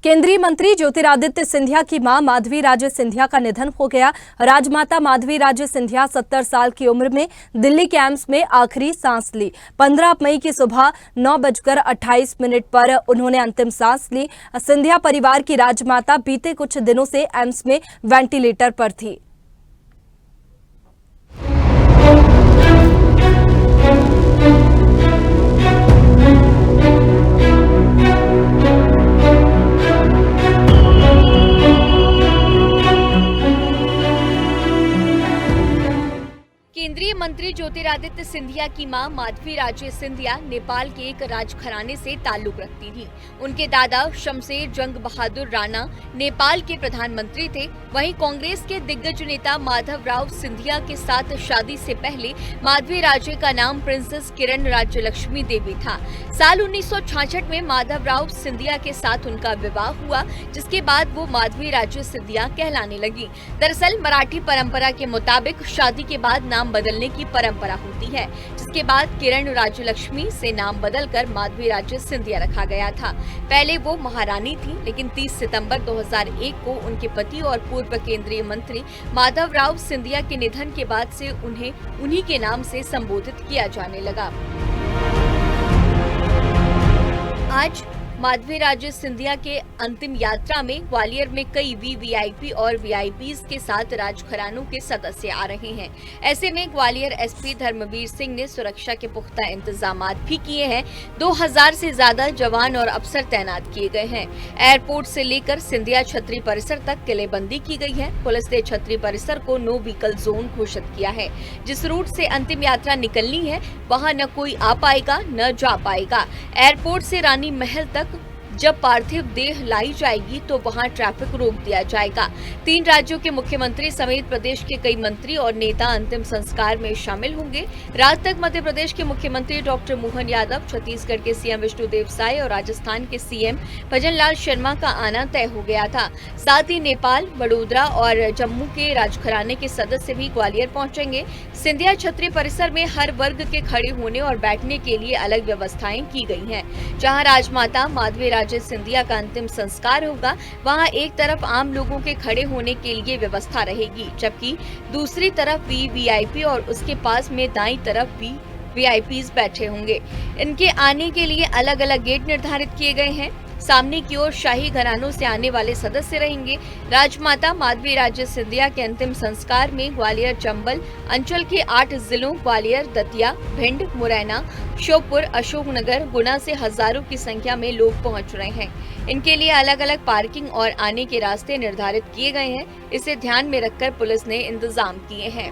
केंद्रीय मंत्री ज्योतिरादित्य सिंधिया की मां माधवी राजे सिंधिया का निधन हो गया। राजमाता माधवी राजे सिंधिया 70 साल की उम्र में दिल्ली के एम्स में आखिरी सांस ली। 15 मई की सुबह 9:28 पर उन्होंने अंतिम सांस ली। सिंधिया परिवार की राजमाता बीते कुछ दिनों से एम्स में वेंटिलेटर पर थी। केंद्रीय मंत्री ज्योतिरादित्य सिंधिया की मां माधवी राजे सिंधिया नेपाल के एक राजघराने से ताल्लुक रखती थी। उनके दादा शमशेर जंग बहादुर राणा नेपाल के प्रधानमंत्री थे। वहीं कांग्रेस के दिग्गज नेता माधवराव सिंधिया के साथ शादी से पहले माधवी राजे का नाम प्रिंसेस किरण राज्यलक्ष्मी देवी था। साल 1966 में माधवराव सिंधिया के साथ उनका विवाह हुआ, जिसके बाद वो माधवी राजे सिंधिया कहलाने लगी। दरअसल मराठी परंपरा के मुताबिक शादी के बाद नाम बदलने की परंपरा होती है, जिसके बाद किरण राज्यलक्ष्मी से नाम बदलकर माधवी राजे सिंधिया रखा गया था। पहले वो महारानी थी, लेकिन 30 सितंबर 2001 को उनके पति और पूर्व केंद्रीय मंत्री माधवराव सिंधिया के निधन के बाद से उन्हें उन्हीं के नाम से संबोधित किया जाने लगा। आज माधवी राजे सिंधिया के अंतिम यात्रा में ग्वालियर में कई वीवीआईपी और वीआईपीज के साथ राजघरानों के सदस्य आ रहे हैं। ऐसे में ग्वालियर एसपी धर्मवीर सिंह ने सुरक्षा के पुख्ता इंतजाम भी किए हैं। 2000 से ज्यादा जवान और अफसर तैनात किए गए हैं। एयरपोर्ट से लेकर सिंधिया छतरी परिसर तक किलेबंदी की गई है। पुलिस ने छतरी परिसर को नो व्हीकल जोन घोषित किया है। जिस रूट से अंतिम यात्रा निकलनी है, वहां न कोई आ पाएगा न जा पाएगा। एयरपोर्ट से रानी महल तक जब पार्थिव देह लाई जाएगी तो वहां ट्रैफिक रोक दिया जाएगा। 3 राज्यों के मुख्यमंत्री समेत प्रदेश के कई मंत्री और नेता अंतिम संस्कार में शामिल होंगे। रात तक मध्य प्रदेश के मुख्यमंत्री डॉक्टर मोहन यादव, छत्तीसगढ़ के सीएम विष्णुदेव साय और राजस्थान के सीएम भजनलाल शर्मा का आना तय हो गया था। साथ ही नेपाल, बड़ोदरा और जम्मू के राजघराने के सदस्य भी ग्वालियर पहुंचेंगे। सिंधिया छतरी परिसर में हर वर्ग के खड़े होने और बैठने के लिए अलग व्यवस्थाएं की गई हैं। जहां राजमाता माधवी राजे सिंधिया का अंतिम संस्कार होगा, वहां एक तरफ आम लोगों के खड़े होने के लिए व्यवस्था रहेगी, जबकि दूसरी तरफ वीवीआईपी और उसके पास में दाईं तरफ भी वीआईपीज बैठे होंगे। इनके आने के लिए अलग अलग गेट निर्धारित किए गए हैं। सामने की ओर शाही घरानों से आने वाले सदस्य रहेंगे। राजमाता माधवी राजे सिंधिया के अंतिम संस्कार में ग्वालियर चंबल अंचल के 8 जिलों ग्वालियर, दतिया, भिंड, मुरैना, श्योपुर, अशोकनगर, गुना से हजारों की संख्या में लोग पहुंच रहे हैं। इनके लिए अलग अलग पार्किंग और आने के रास्ते निर्धारित किए गए हैं। इसे ध्यान में रखकर पुलिस ने इंतजाम किए हैं।